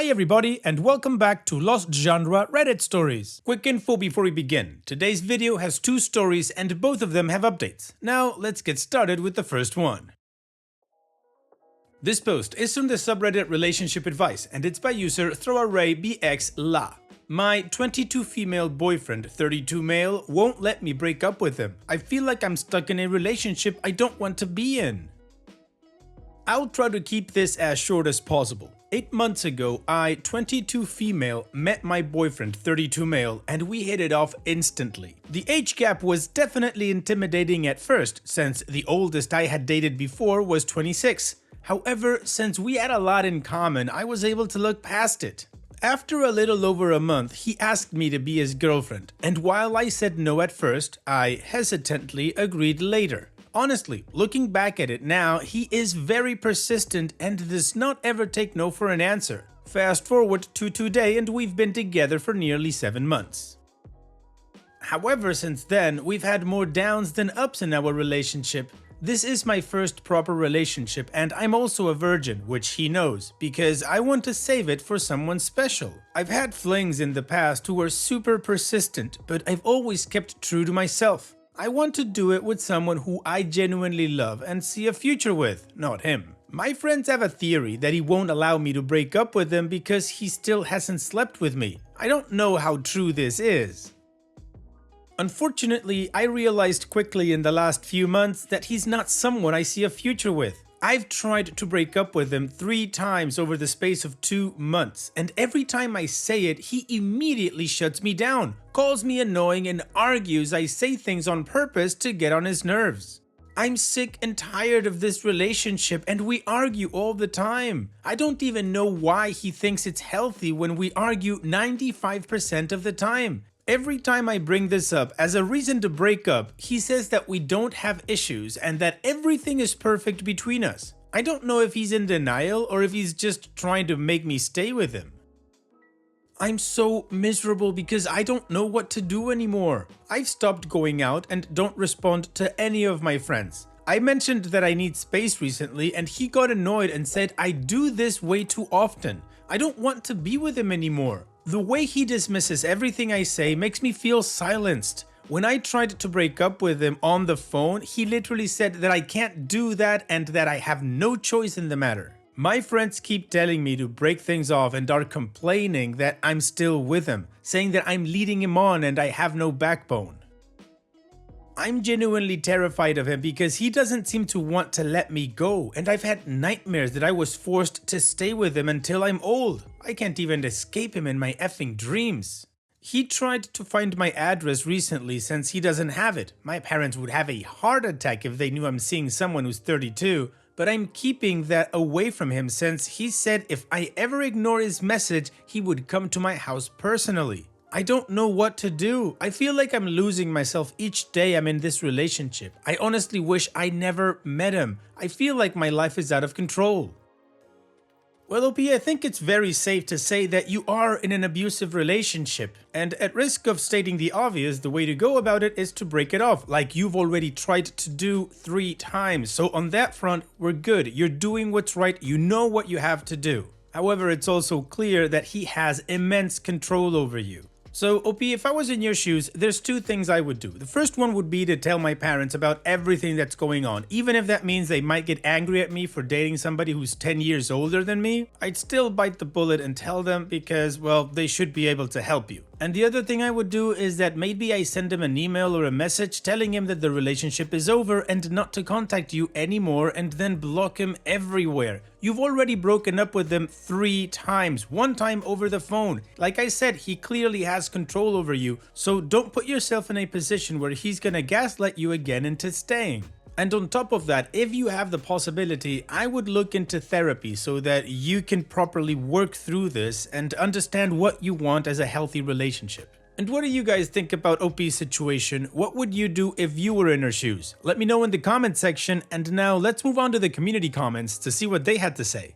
Hi everybody and welcome back to Lost Genre Reddit Stories. Quick info before we begin. Today's video has two stories and both of them have updates. Now let's get started with the first one. This post is from the subreddit Relationship Advice and it's by user ThrowArrayBXLa. My 22 female boyfriend, 32 male, won't let me break up with him. I feel like I'm stuck in a relationship I don't want to be in. I'll try to keep this as short as possible. 8 months ago, I, 22 female, met my boyfriend, 32 male, and we hit it off instantly. The age gap was definitely intimidating at first, since the oldest I had dated before was 26. However, since we had a lot in common, I was able to look past it. After a little over a month, he asked me to be his girlfriend, and while I said no at first, I hesitantly agreed later. Honestly, looking back at it now, he is very persistent and does not ever take no for an answer. Fast forward to today and we've been together for nearly 7 months. However, since then, we've had more downs than ups in our relationship. This is my first proper relationship and I'm also a virgin, which he knows, because I want to save it for someone special. I've had flings in the past who were super persistent, but I've always kept true to myself. I want to do it with someone who I genuinely love and see a future with, not him. My friends have a theory that he won't allow me to break up with him because he still hasn't slept with me. I don't know how true this is. Unfortunately, I realized quickly in the last few months that he's not someone I see a future with. I've tried to break up with him 3 times over the space of 2 months, and every time I say it, he immediately shuts me down, calls me annoying and argues I say things on purpose to get on his nerves. I'm sick and tired of this relationship and we argue all the time. I don't even know why he thinks it's healthy when we argue 95% of the time. Every time I bring this up as a reason to break up, he says that we don't have issues and that everything is perfect between us. I don't know if he's in denial or if he's just trying to make me stay with him. I'm so miserable because I don't know what to do anymore. I've stopped going out and don't respond to any of my friends. I mentioned that I need space recently and he got annoyed and said I do this way too often. I don't want to be with him anymore. The way he dismisses everything I say makes me feel silenced. When I tried to break up with him on the phone, he literally said that I can't do that and that I have no choice in the matter. My friends keep telling me to break things off and are complaining that I'm still with him, saying that I'm leading him on and I have no backbone. I'm genuinely terrified of him because he doesn't seem to want to let me go, and I've had nightmares that I was forced to stay with him until I'm old. I can't even escape him in my effing dreams. He tried to find my address recently since he doesn't have it. My parents would have a heart attack if they knew I'm seeing someone who's 32, but I'm keeping that away from him since he said if I ever ignore his message, he would come to my house personally. I don't know what to do. I feel like I'm losing myself each day I'm in this relationship. I honestly wish I never met him. I feel like my life is out of control. Well, OP, I think it's very safe to say that you are in an abusive relationship. And at risk of stating the obvious, the way to go about it is to break it off, like you've already tried to do 3 times. So on that front, we're good. You're doing what's right. You know what you have to do. However, it's also clear that he has immense control over you. So, OP, if I was in your shoes, there's 2 things I would do. The first one would be to tell my parents about everything that's going on. Even if that means they might get angry at me for dating somebody who's 10 years older than me, I'd still bite the bullet and tell them because, well, they should be able to help you. And the other thing I would do is that maybe I send him an email or a message telling him that the relationship is over and not to contact you anymore and then block him everywhere. You've already broken up with him 3 times, 1 time over the phone. Like I said, he clearly has control over you, so don't put yourself in a position where he's gonna gaslight you again into staying. And on top of that, if you have the possibility, I would look into therapy so that you can properly work through this and understand what you want as a healthy relationship. And what do you guys think about OP's situation? What would you do if you were in her shoes? Let me know in the comment section, and now let's move on to the community comments to see what they had to say.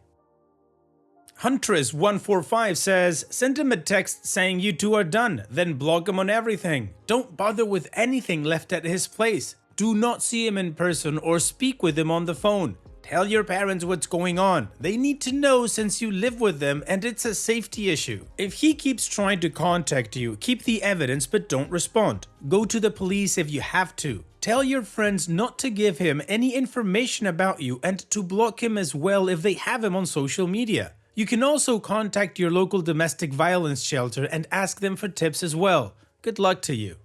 Huntress145 says, send him a text saying you 2 are done, then block him on everything. Don't bother with anything left at his place. Do not see him in person or speak with him on the phone. Tell your parents what's going on. They need to know since you live with them and it's a safety issue. If he keeps trying to contact you, keep the evidence but don't respond. Go to the police if you have to. Tell your friends not to give him any information about you and to block him as well if they have him on social media. You can also contact your local domestic violence shelter and ask them for tips as well. Good luck to you.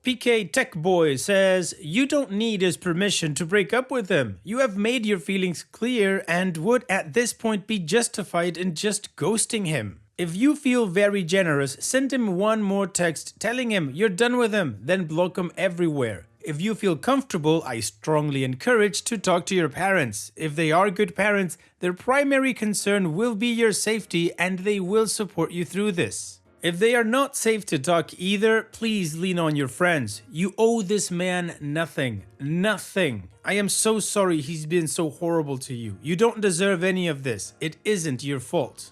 PK Tech Boy says, you don't need his permission to break up with him. You have made your feelings clear and would at this point be justified in just ghosting him. If you feel very generous, send him one more text telling him you're done with him, then block him everywhere. If you feel comfortable, I strongly encourage to talk to your parents. If they are good parents, their primary concern will be your safety and they will support you through this. If they are not safe to talk either, please lean on your friends. You owe this man nothing. Nothing. I am so sorry he's been so horrible to you. You don't deserve any of this. It isn't your fault.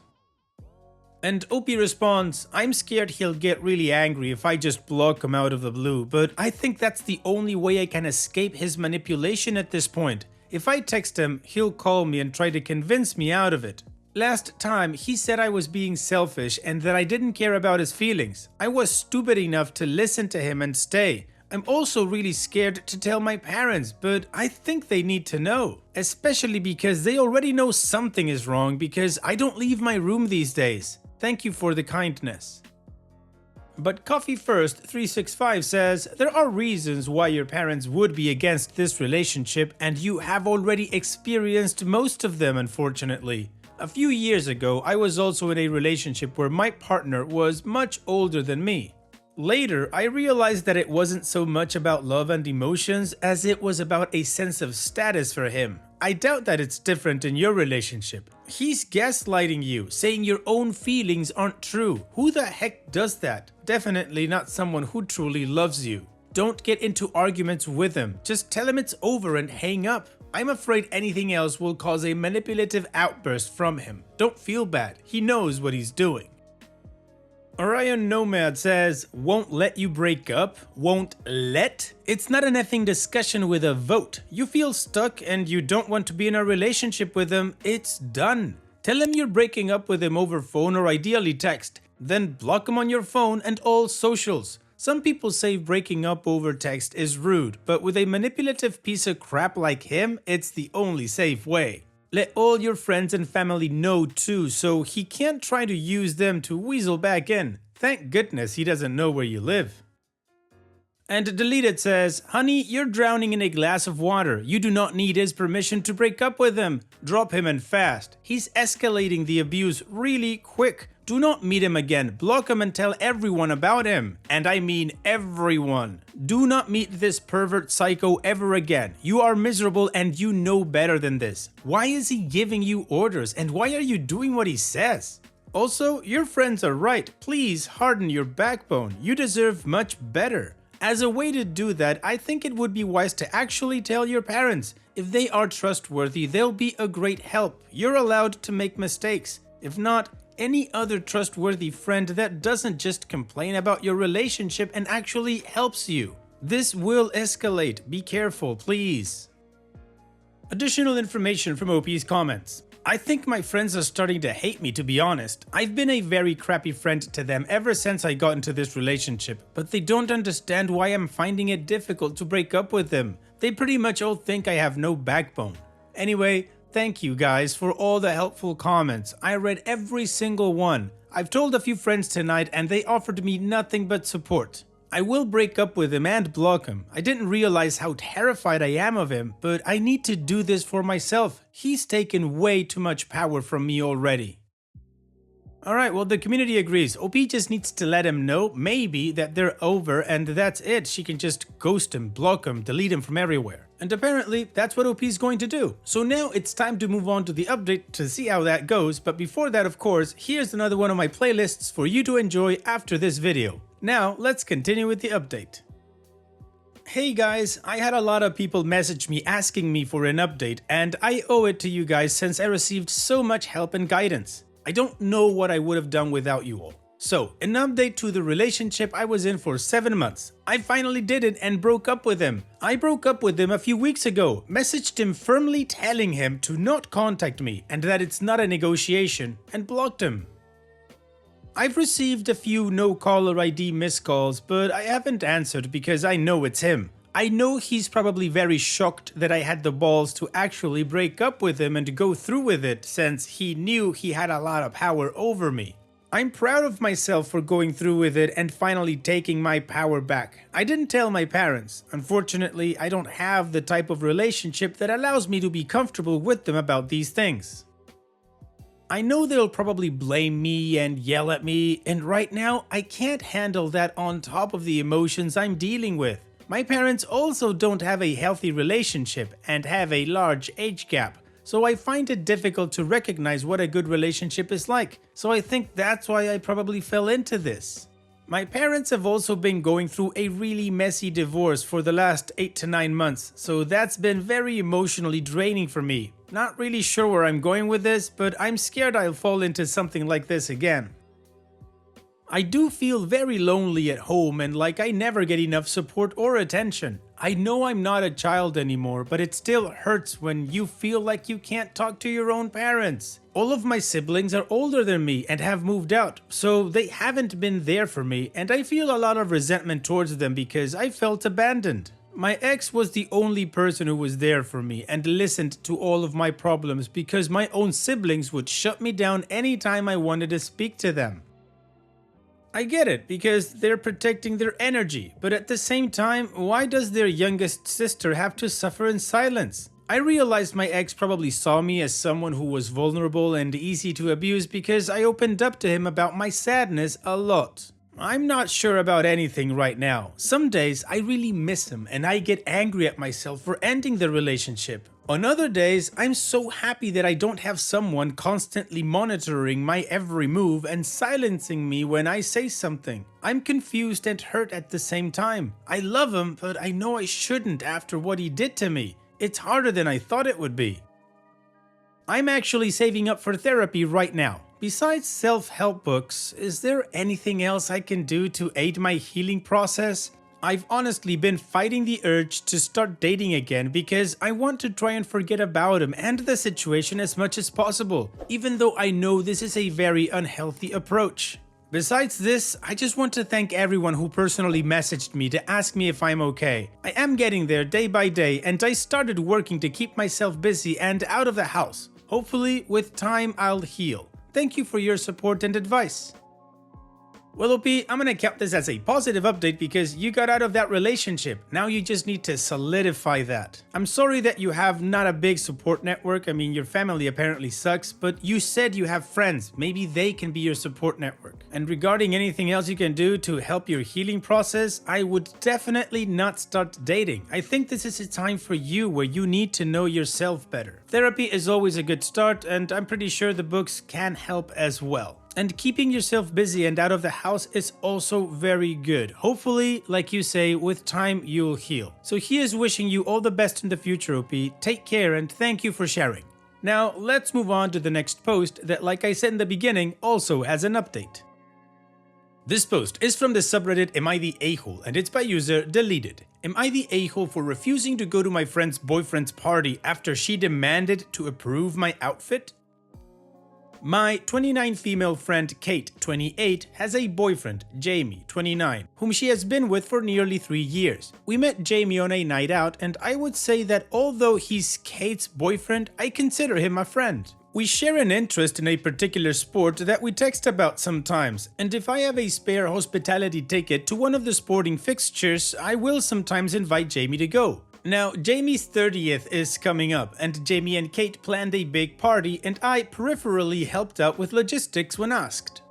And OP responds, I'm scared he'll get really angry if I just block him out of the blue, but I think that's the only way I can escape his manipulation at this point. If I text him, he'll call me and try to convince me out of it. Last time, he said I was being selfish and that I didn't care about his feelings. I was stupid enough to listen to him and stay. I'm also really scared to tell my parents, but I think they need to know. Especially because they already know something is wrong because I don't leave my room these days. Thank you for the kindness. But Coffee First 365 says, there are reasons why your parents would be against this relationship and you have already experienced most of them, unfortunately. A few years ago, I was also in a relationship where my partner was much older than me. Later, I realized that it wasn't so much about love and emotions as it was about a sense of status for him. I doubt that it's different in your relationship. He's gaslighting you, saying your own feelings aren't true. Who the heck does that? Definitely not someone who truly loves you. Don't get into arguments with him. Just tell him it's over and hang up. I'm afraid anything else will cause a manipulative outburst from him. Don't feel bad. He knows what he's doing. Orion Nomad says, won't let you break up? Won't let? It's not an effing discussion with a vote. You feel stuck and you don't want to be in a relationship with him. It's done. Tell him you're breaking up with him over phone or ideally text. Then block him on your phone and all socials. Some people say breaking up over text is rude, but with a manipulative piece of crap like him, it's the only safe way. Let all your friends and family know too, so he can't try to use them to weasel back in. Thank goodness he doesn't know where you live. And Deleted says, honey, you're drowning in a glass of water. You do not need his permission to break up with him. Drop him and fast. He's escalating the abuse really quick. Do not meet him again. Block him and tell everyone about him. And I mean everyone. Do not meet this pervert psycho ever again. You are miserable and you know better than this. Why is he giving you orders and why are you doing what he says? Also, your friends are right. Please harden your backbone. You deserve much better. As a way to do that, I think it would be wise to actually tell your parents. If they are trustworthy, they'll be a great help. You're allowed to make mistakes. If not, any other trustworthy friend that doesn't just complain about your relationship and actually helps you. This will escalate. Be careful, please. Additional information from OP's comments. I think my friends are starting to hate me, to be honest. I've been a very crappy friend to them ever since I got into this relationship, but they don't understand why I'm finding it difficult to break up with them. They pretty much all think I have no backbone. Anyway, thank you guys for all the helpful comments. I read every single one. I've told a few friends tonight and they offered me nothing but support. I will break up with him and block him. I didn't realize how terrified I am of him, but I need to do this for myself. He's taken way too much power from me already. Alright, well the community agrees. OP just needs to let him know, maybe, that they're over and that's it. She can just ghost him, block him, delete him from everywhere. And apparently, that's what OP is going to do. So now it's time to move on to the update to see how that goes. But before that, of course, here's another one of my playlists for you to enjoy after this video. Now, let's continue with the update. Hey guys, I had a lot of people message me asking me for an update, and I owe it to you guys since I received so much help and guidance. I don't know what I would have done without you all. So, an update to the relationship I was in for 7 months. I finally did it and broke up with him. I broke up with him a few weeks ago, messaged him firmly telling him to not contact me and that it's not a negotiation, and blocked him. I've received a few no caller ID missed calls, but I haven't answered because I know it's him. I know he's probably very shocked that I had the balls to actually break up with him and go through with it, since he knew he had a lot of power over me. I'm proud of myself for going through with it and finally taking my power back. I didn't tell my parents. Unfortunately, I don't have the type of relationship that allows me to be comfortable with them about these things. I know they'll probably blame me and yell at me, and right now I can't handle that on top of the emotions I'm dealing with. My parents also don't have a healthy relationship and have a large age gap, so I find it difficult to recognize what a good relationship is like. So I think that's why I probably fell into this. My parents have also been going through a really messy divorce for the last 8 to 9 months, so that's been very emotionally draining for me. Not really sure where I'm going with this, but I'm scared I'll fall into something like this again. I do feel very lonely at home and like I never get enough support or attention. I know I'm not a child anymore, but it still hurts when you feel like you can't talk to your own parents. All of my siblings are older than me and have moved out, so they haven't been there for me, and I feel a lot of resentment towards them because I felt abandoned. My ex was the only person who was there for me and listened to all of my problems because my own siblings would shut me down anytime I wanted to speak to them. I get it, because they're protecting their energy, but at the same time, why does their youngest sister have to suffer in silence? I realized my ex probably saw me as someone who was vulnerable and easy to abuse because I opened up to him about my sadness a lot. I'm not sure about anything right now. Some days I really miss him and I get angry at myself for ending the relationship. On other days, I'm so happy that I don't have someone constantly monitoring my every move and silencing me when I say something. I'm confused and hurt at the same time. I love him, but I know I shouldn't after what he did to me. It's harder than I thought it would be. I'm actually saving up for therapy right now. Besides self-help books, is there anything else I can do to aid my healing process? I've honestly been fighting the urge to start dating again because I want to try and forget about him and the situation as much as possible, even though I know this is a very unhealthy approach. Besides this, I just want to thank everyone who personally messaged me to ask me if I'm okay. I am getting there day by day, and I started working to keep myself busy and out of the house. Hopefully, with time, I'll heal. Thank you for your support and advice. Well, OP, I'm gonna count this as a positive update because you got out of that relationship. Now you just need to solidify that. I'm sorry that you have not a big support network. I mean, your family apparently sucks, but you said you have friends. Maybe they can be your support network. And regarding anything else you can do to help your healing process, I would definitely not start dating. I think this is a time for you where you need to know yourself better. Therapy is always a good start, and I'm pretty sure the books can help as well. And keeping yourself busy and out of the house is also very good. Hopefully, like you say, with time you'll heal. So he is wishing you all the best in the future, OP. Take care and thank you for sharing. Now, let's move on to the next post that, like I said in the beginning, also has an update. This post is from the subreddit Am I the A-hole, and it's by user Deleted. Am I the a-hole for refusing to go to my friend's boyfriend's party after she demanded to approve my outfit? My 29 female friend Kate, 28, has a boyfriend, Jamie, 29, whom she has been with for nearly 3 years. We met Jamie on a night out, and I would say that although he's Kate's boyfriend, I consider him a friend. We share an interest in a particular sport that we text about sometimes, and if I have a spare hospitality ticket to one of the sporting fixtures, I will sometimes invite Jamie to go. Now, Jamie's 30th is coming up, and Jamie and Kate planned a big party, and I peripherally helped out with logistics when asked.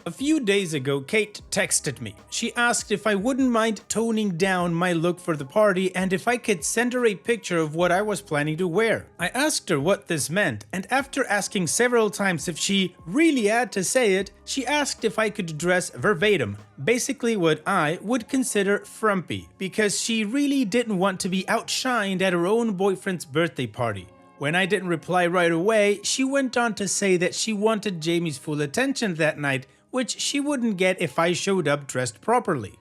A few days ago, Kate texted me. She asked if I wouldn't mind toning down my look for the party and if I could send her a picture of what I was planning to wear. I asked her what this meant, and after asking several times if she really had to say it, she asked if I could dress verbatim, basically what I would consider frumpy, because she really didn't want to be outshined at her own boyfriend's birthday party. When I didn't reply right away, she went on to say that she wanted Jamie's full attention that night, which she wouldn't get if I showed up dressed properly.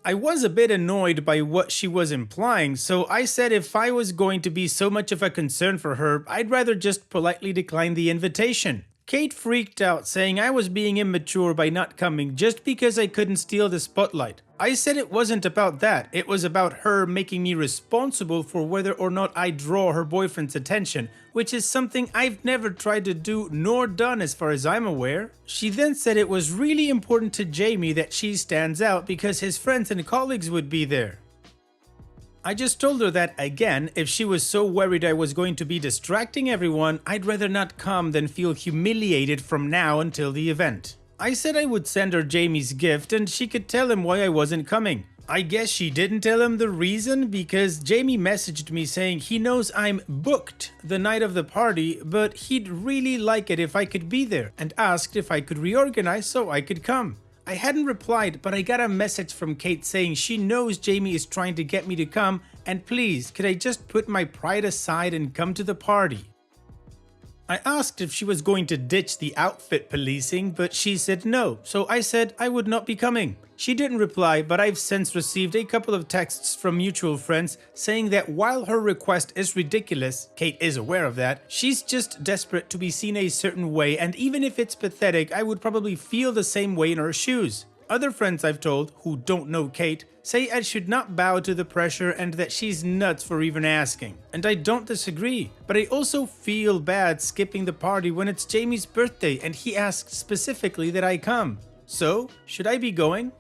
I was a bit annoyed by what she was implying, so I said if I was going to be so much of a concern for her, I'd rather just politely decline the invitation. Kate freaked out, saying I was being immature by not coming just because I couldn't steal the spotlight. I said it wasn't about that, it was about her making me responsible for whether or not I draw her boyfriend's attention, which is something I've never tried to do nor done as far as I'm aware. She then said it was really important to Jamie that she stands out because his friends and colleagues would be there. I just told her that, again, if she was so worried I was going to be distracting everyone, I'd rather not come than feel humiliated from now until the event. I said I would send her Jamie's gift and she could tell him why I wasn't coming. I guess she didn't tell him the reason because Jamie messaged me saying he knows I'm booked the night of the party, but he'd really like it if I could be there, and asked if I could reorganize so I could come. I hadn't replied, but I got a message from Kate saying she knows Jamie is trying to get me to come, and please, could I just put my pride aside and come to the party? I asked if she was going to ditch the outfit policing, but she said no, so I said I would not be coming. She didn't reply, but I've since received a couple of texts from mutual friends saying that while her request is ridiculous, Kate is aware of that, she's just desperate to be seen a certain way, and even if it's pathetic, I would probably feel the same way in her shoes. Other friends I've told, who don't know Kate, say I should not bow to the pressure and that she's nuts for even asking. And I don't disagree, but I also feel bad skipping the party when it's Jamie's birthday and he asked specifically that I come. So, should I be going?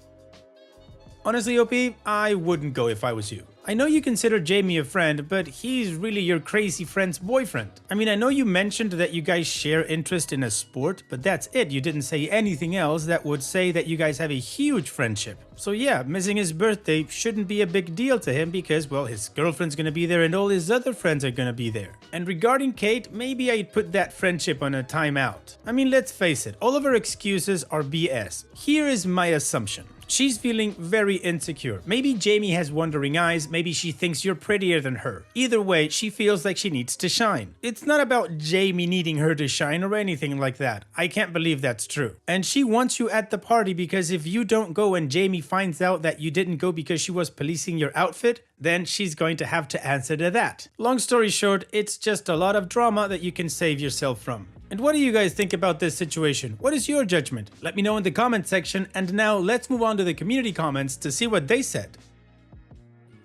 Honestly, OP, I wouldn't go if I was you. I know you consider Jamie a friend, but he's really your crazy friend's boyfriend. I mean, I know you mentioned that you guys share interest in a sport, but that's it. You didn't say anything else that would say that you guys have a huge friendship. So yeah, missing his birthday shouldn't be a big deal to him because, well, his girlfriend's gonna be there and all his other friends are gonna be there. And regarding Kate, maybe I'd put that friendship on a timeout. I mean, let's face it, all of her excuses are BS. Here is my assumption. She's feeling very insecure. Maybe Jamie has wandering eyes, maybe she thinks you're prettier than her. Either way, she feels like she needs to shine. It's not about Jamie needing her to shine or anything like that. I can't believe that's true. And she wants you at the party because if you don't go and Jamie finds out that you didn't go because she was policing your outfit, then she's going to have to answer to that. Long story short, it's just a lot of drama that you can save yourself from. And what do you guys think about this situation? What is your judgment? Let me know in the comment section, and now let's move on to the community comments to see what they said.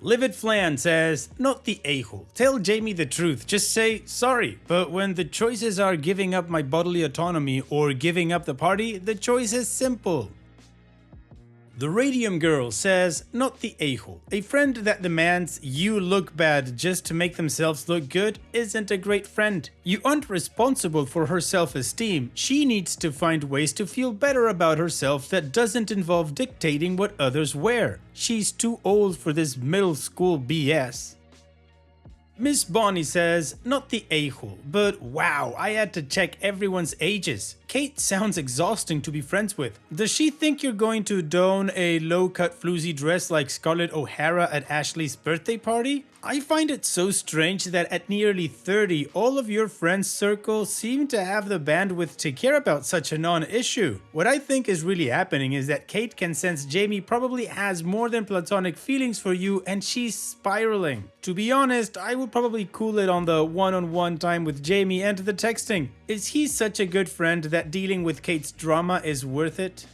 Livid Flan says, not the a-hole. Tell Jamie the truth. Just say, sorry, but when the choices are giving up my bodily autonomy or giving up the party, the choice is simple. The Radium Girl says, not the a-hole. A friend that demands you look bad just to make themselves look good isn't a great friend. You aren't responsible for her self-esteem. She needs to find ways to feel better about herself that doesn't involve dictating what others wear. She's too old for this middle school BS. Miss Bonnie says, not the a-hole, but wow, I had to check everyone's ages. Kate sounds exhausting to be friends with. Does she think you're going to don a low-cut floozy dress like Scarlett O'Hara at Ashley's birthday party? I find it so strange that at nearly 30, all of your friends' circle seem to have the bandwidth to care about such a non-issue. What I think is really happening is that Kate can sense Jamie probably has more than platonic feelings for you and she's spiraling. To be honest, I would probably cool it on the one-on-one time with Jamie and the texting. Is he such a good friend that dealing with Kate's drama is worth it?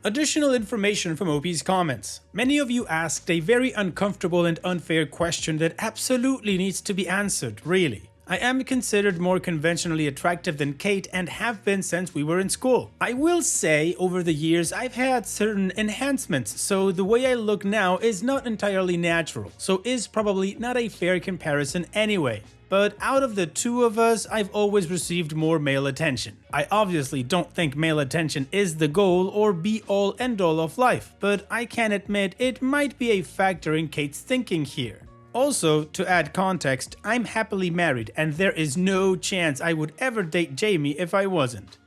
Additional information from OP's comments. Many of you asked a very uncomfortable and unfair question that absolutely needs to be answered, really. I am considered more conventionally attractive than Kate and have been since we were in school. I will say, over the years, I've had certain enhancements, so the way I look now is not entirely natural, so is probably not a fair comparison anyway. But out of the two of us, I've always received more male attention. I obviously don't think male attention is the goal or be-all end-all of life, but I can admit it might be a factor in Kate's thinking here. Also, to add context, I'm happily married and there is no chance I would ever date Jamie if I wasn't.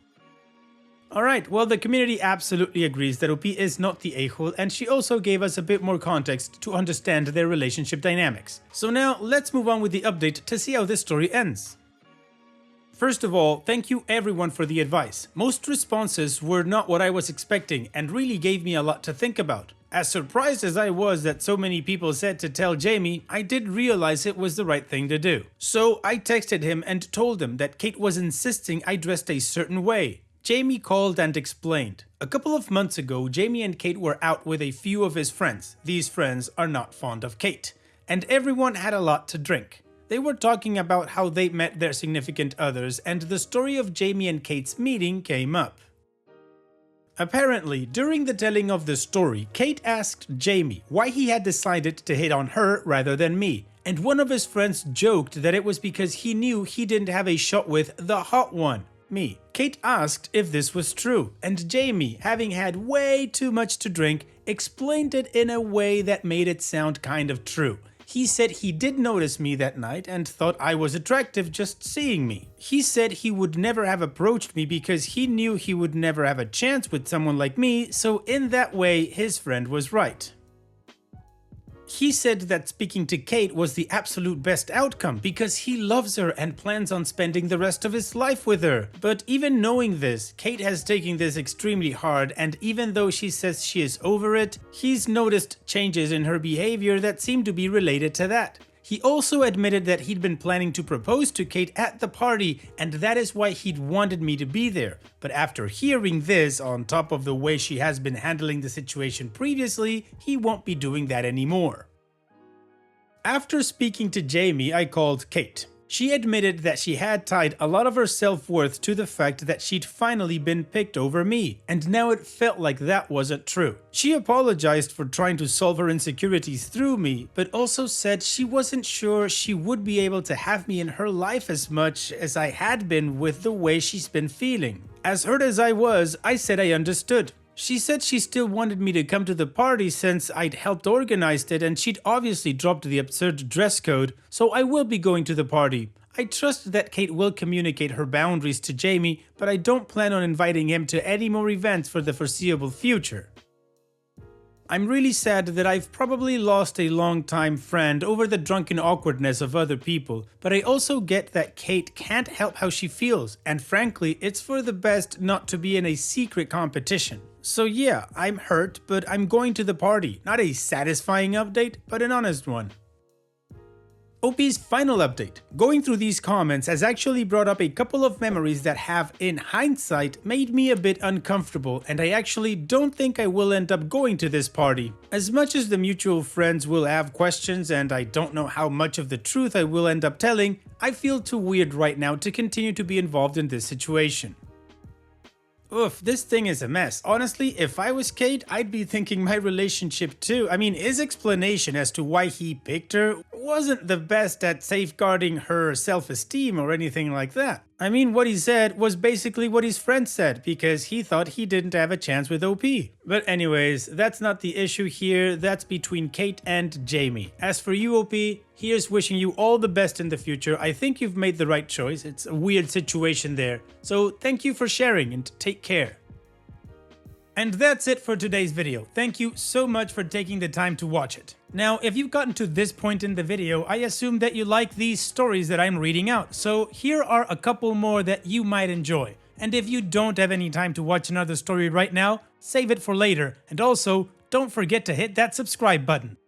Alright, well, the community absolutely agrees that OP is not the a-hole, and she also gave us a bit more context to understand their relationship dynamics. So now, let's move on with the update to see how this story ends. First of all, thank you everyone for the advice. Most responses were not what I was expecting and really gave me a lot to think about. As surprised as I was that so many people said to tell Jamie, I did realize it was the right thing to do. So I texted him and told him that Kate was insisting I dressed a certain way. Jamie called and explained. A couple of months ago, Jamie and Kate were out with a few of his friends. These friends are not fond of Kate. And everyone had a lot to drink. They were talking about how they met their significant others, and the story of Jamie and Kate's meeting came up. Apparently, during the telling of the story, Kate asked Jamie why he had decided to hit on her rather than me, and one of his friends joked that it was because he knew he didn't have a shot with the hot one, me. Kate asked if this was true, and Jamie, having had way too much to drink, explained it in a way that made it sound kind of true. He said he did notice me that night and thought I was attractive just seeing me. He said he would never have approached me because he knew he would never have a chance with someone like me, so in that way his friend was right. He said that speaking to Kate was the absolute best outcome because he loves her and plans on spending the rest of his life with her. But even knowing this, Kate has taken this extremely hard, and even though she says she is over it, he's noticed changes in her behavior that seem to be related to that. He also admitted that he'd been planning to propose to Kate at the party, and that is why he'd wanted me to be there. But after hearing this, on top of the way she has been handling the situation previously, he won't be doing that anymore. After speaking to Jamie, I called Kate. She admitted that she had tied a lot of her self-worth to the fact that she'd finally been picked over me, and now it felt like that wasn't true. She apologized for trying to solve her insecurities through me, but also said she wasn't sure she would be able to have me in her life as much as I had been with the way she's been feeling. As hurt as I was, I said I understood. She said she still wanted me to come to the party since I'd helped organize it, and she'd obviously dropped the absurd dress code, so I will be going to the party. I trust that Kate will communicate her boundaries to Jamie, but I don't plan on inviting him to any more events for the foreseeable future. I'm really sad that I've probably lost a long-time friend over the drunken awkwardness of other people, but I also get that Kate can't help how she feels, and frankly, it's for the best not to be in a secret competition. So yeah, I'm hurt, but I'm going to the party. Not a satisfying update, but an honest one. OP's final update. Going through these comments has actually brought up a couple of memories that have, in hindsight, made me a bit uncomfortable, and I actually don't think I will end up going to this party. As much as the mutual friends will have questions and I don't know how much of the truth I will end up telling, I feel too weird right now to continue to be involved in this situation. Oof, this thing is a mess. Honestly, if I was Kate, I'd be thinking my relationship too. I mean, his explanation as to why he picked her wasn't the best at safeguarding her self-esteem or anything like that. I mean, what he said was basically what his friend said, because he thought he didn't have a chance with OP. But anyways, that's not the issue here, that's between Kate and Jamie. As for you, OP, here's wishing you all the best in the future. I think you've made the right choice. It's a weird situation there. So thank you for sharing and take care. And that's it for today's video. Thank you so much for taking the time to watch it. Now, if you've gotten to this point in the video, I assume that you like these stories that I'm reading out, so here are a couple more that you might enjoy. And if you don't have any time to watch another story right now, save it for later, and also, don't forget to hit that subscribe button.